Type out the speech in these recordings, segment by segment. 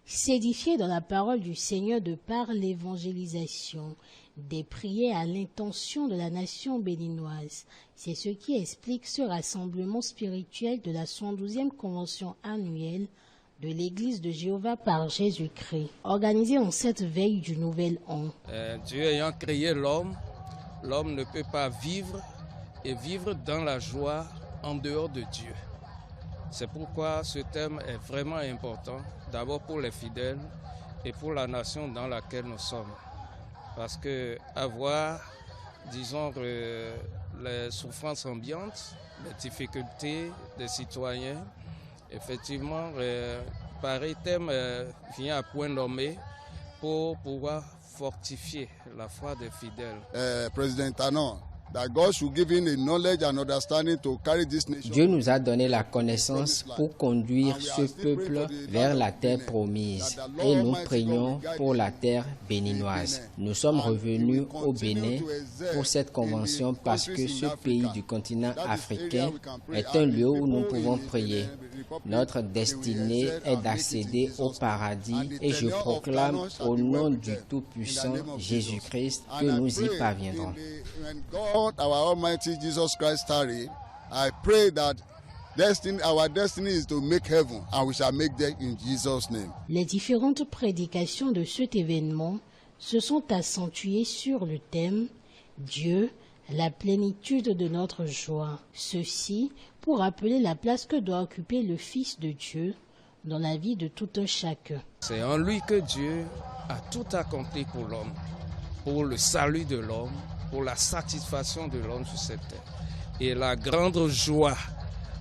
S'édifier dans la parole du Seigneur de par l'évangélisation, des prières à l'intention de la nation béninoise. C'est ce qui explique ce rassemblement spirituel de la 112e convention annuelle de l'Église de Jéhovah par Jésus-Christ, organisée en cette veille du Nouvel An. Dieu ayant créé l'homme, l'homme ne peut pas vivre et vivre dans la joie en dehors de Dieu. C'est pourquoi ce thème est vraiment important, d'abord pour les fidèles et pour la nation dans laquelle nous sommes. Parce que avoir, disons, les souffrances ambiantes, les difficultés des citoyens, effectivement, pareil thème vient à point nommé pour pouvoir fortifier la foi des fidèles. Président Tanon, that God should give him the knowledge and understanding to carry this nation. Dieu nous a donné la connaissance pour conduire ce peuple vers la terre promise. Et nous prions pour la terre béninoise. Nous sommes revenus au Bénin pour cette convention parce que ce pays du continent africain est un lieu où nous pouvons prier. Notre destinée est d'accéder au paradis et je proclame au nom du Tout-Puissant Jésus-Christ que nous y parviendrons. God, our Almighty Jesus Christ, tarry, I pray that our destiny is to make heaven, and we shall make that in Jesus' name. Les différentes prédications de cet événement se sont accentuées sur le thème « Dieu, la plénitude de notre joie ». Ceci pour rappeler la place que doit occuper le Fils de Dieu dans la vie de tout un chacun. C'est en lui que Dieu a tout accompli pour l'homme, pour le salut de l'homme, pour la satisfaction de l'homme sur cette terre. Et la grande joie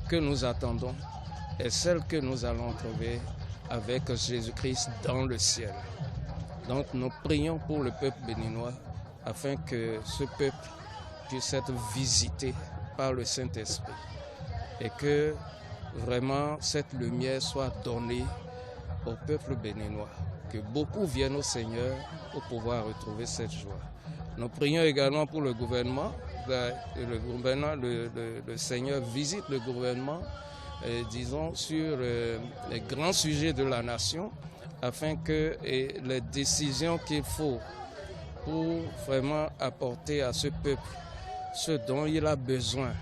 que nous attendons est celle que nous allons trouver avec Jésus-Christ dans le ciel. Donc nous prions pour le peuple béninois afin que ce peuple puisse être visité par le Saint-Esprit et que vraiment cette lumière soit donnée au peuple béninois, que beaucoup viennent au Seigneur pour pouvoir retrouver cette joie. Nous prions également pour le gouvernement. Le Seigneur visite le gouvernement, disons, sur les grands sujets de la nation, afin que les décisions qu'il faut pour vraiment apporter à ce peuple ce dont il a besoin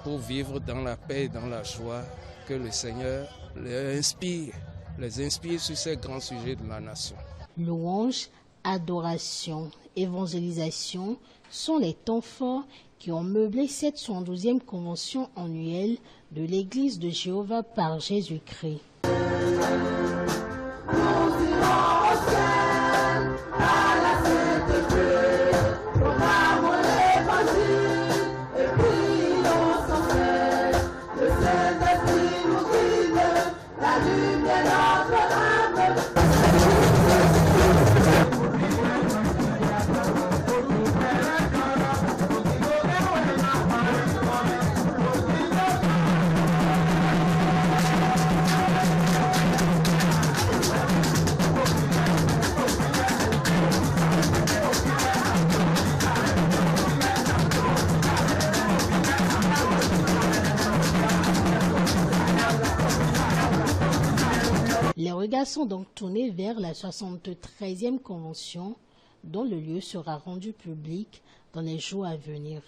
pour vivre dans la paix et dans la joie, que le Seigneur les inspire sur ces grands sujets de la nation. Louange, adoration, évangélisation sont les temps forts qui ont meublé cette 112e convention annuelle de l'Église de Jéhovah par Jésus-Christ. Les regards sont donc tournés vers la 73e convention dont le lieu sera rendu public dans les jours à venir.